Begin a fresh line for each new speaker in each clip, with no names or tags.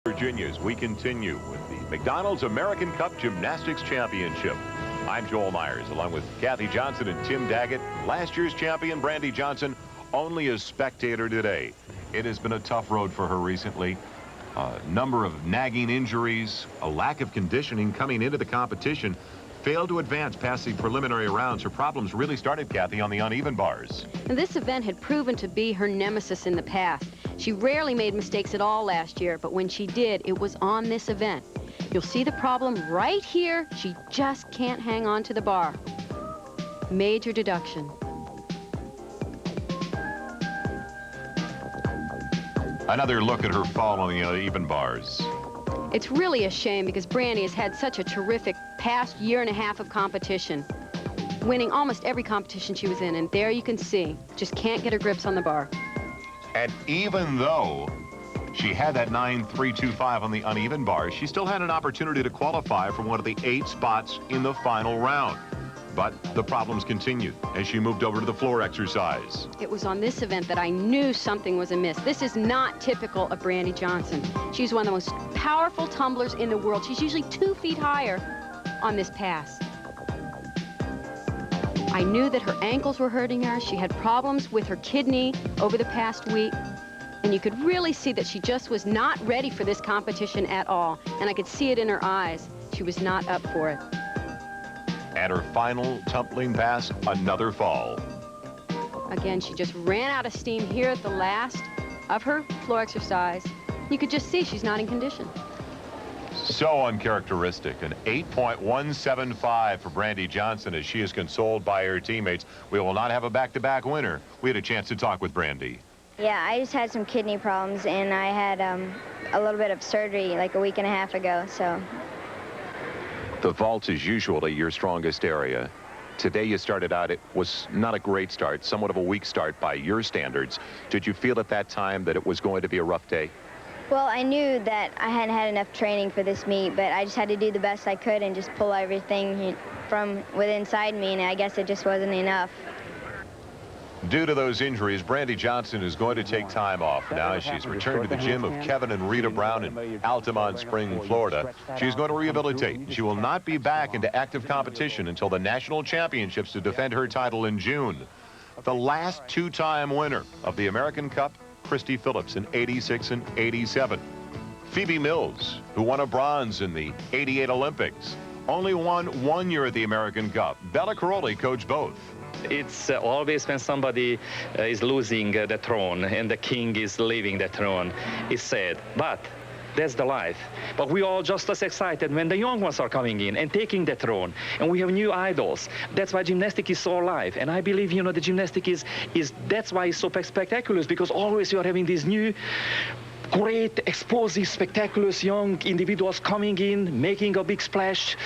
Virginia, as we continue with the McDonald's American Cup Gymnastics Championship. I'm Joel Myers, along with Kathy Johnson and Tim Daggett. Last year's champion, Brandy Johnson, only a spectator today. It has been a tough road for her recently. A number of nagging injuries, a lack of conditioning coming into the competition. Failed to advance past the preliminary rounds. Her problems really started, Kathy, on the uneven bars.
And this event had proven to be her nemesis in the past. She rarely made mistakes at all last year, but when she did, it was on this event. You'll see the problem right here. She just can't hang on to the bar. Major deduction.
Another look at her fall on the uneven bars.
It's really a shame because Brandy has had such a terrific past year and a half of competition, winning almost every competition she was in, and there you can see, just can't get her grips on the bar.
And even though she had that 9.325 on the uneven bars, she still had an opportunity to qualify for one of the 8 spots in the final round. But the problems continued as she moved over to the floor exercise.
It was on this event that I knew something was amiss. This is not typical of Brandy Johnson. She's one of the most powerful tumblers in the world. She's usually 2 feet higher on this pass. I knew that her ankles were hurting her. She had problems with her kidney over the past week. And you could really see that she just was not ready for this competition at all. And I could see it in her eyes. She was not up for it.
And her final tumbling pass, another fall.
Again, she just ran out of steam here at the last of her floor exercise. You could just see she's not in condition.
So uncharacteristic. An 8.175 for Brandy Johnson as she is consoled by her teammates. We will not have a back-to-back winner. We had a chance to talk with Brandy.
Yeah, I just had some kidney problems, and I had a little bit of surgery like a week and a half ago, so.
The vault is usually your strongest area. Today you started out, it was not a great start, somewhat of a weak start by your standards. Did you feel at that time that it was going to be a rough day?
Well, I knew that I hadn't had enough training for this meet, but I just had to do the best I could and just pull everything from within inside me, and I guess it just wasn't enough.
Due to those injuries, Brandy Johnson is going to take time off. Now she's returned to the gym of Kevin and Rita Brown in Altamont Spring, Florida. She's going to rehabilitate. She will not be back into active competition until the national championships to defend her title in June. The last 2-time winner of the American Cup, Christy Phillips in '86 and '87. Phoebe Mills, who won a bronze in the '88 Olympics, only won 1 year at the American Cup. Bella Caroli coached both.
It's always when somebody is losing the throne and the king is leaving the throne, it's sad. But that's the life. But we are just as excited when the young ones are coming in and taking the throne, and we have new idols. That's why gymnastics is so alive. And I believe, the gymnastics is that's why it's so spectacular, because always you are having these new great, explosive, spectacular young individuals coming in, making a big splash,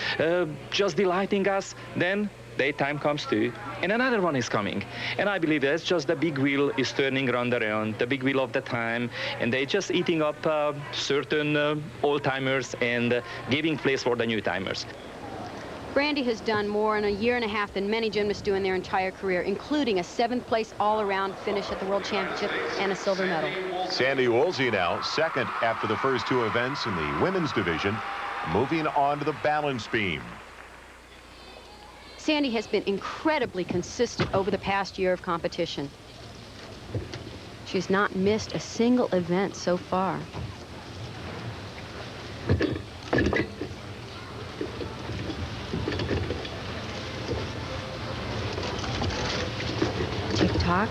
just delighting us. Then daytime comes too, and another one is coming. And I believe that's just the big wheel is turning around, the big wheel of the time, and they're just eating up certain old-timers and giving place for the new-timers.
Brandy has done more in a year and a half than many gymnasts do in their entire career, including a 7th place all-around finish at the World Championship and a silver medal.
Sandy Woolsey now second after the first 2 events in the women's division, moving on to the balance beam.
Sandy has been incredibly consistent over the past year of competition. She's not missed a single event so far. Tick-tock.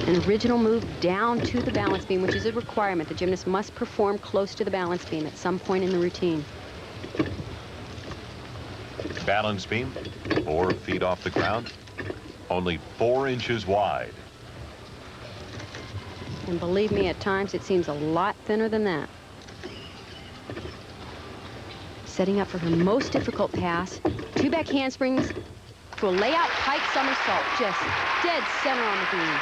An original move down to the balance beam, which is a requirement. The gymnast must perform close to the balance beam at some point in the routine.
Balance beam, 4 feet off the ground, only 4 inches wide.
And believe me, at times it seems a lot thinner than that. Setting up for her most difficult pass, 2 back handsprings to a layout pike somersault, just dead center on the beam.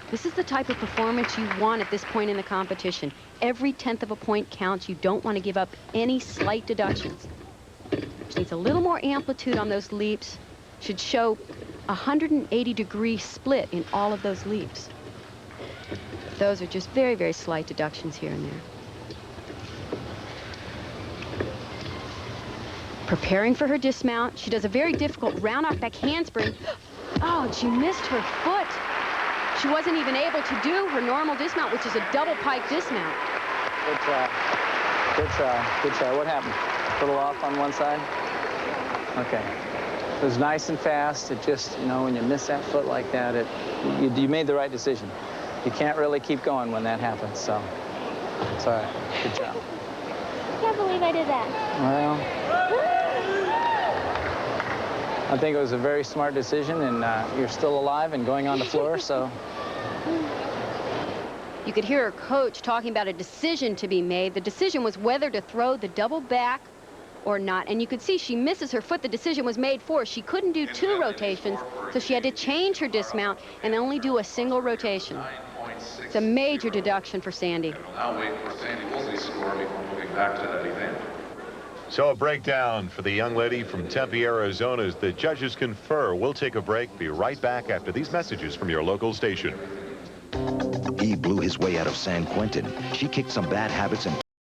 This is the type of performance you want at this point in the competition. Every 1/10 of a point counts. You don't want to give up any slight deductions. She needs a little more amplitude on those leaps. Should show a 180-degree split in all of those leaps. those are just very, very slight deductions here and there. Preparing for her dismount. She does a very difficult round-off back handspring. Oh, and she missed her foot. She wasn't even able to do her normal dismount, which is a double pike dismount.
Good try. Good try. Good try. What happened? A little off on one side? Okay. It was nice and fast. It just, you know, when you miss that foot like that, you made the right decision. You can't really keep going when that happens, so it's all right. Good job.
I can't believe I did that.
Well, I think it was a very smart decision, and you're still alive and going on the floor, so.
You could hear her coach talking about a decision to be made. The decision was whether to throw the double back or not. And you could see she misses her foot. The decision was made for her. She couldn't do 2 rotations, so she had to change her dismount and only do a single rotation. It's a major deduction for Sandy.
We'll now wait for Sandy Woolsey's score before moving back to that event.
So a breakdown for the young lady from Tempe, Arizona, as the judges confer. We'll take a break. Be right back after these messages from your local station.
He blew his way out of San Quentin. She kicked some bad habits and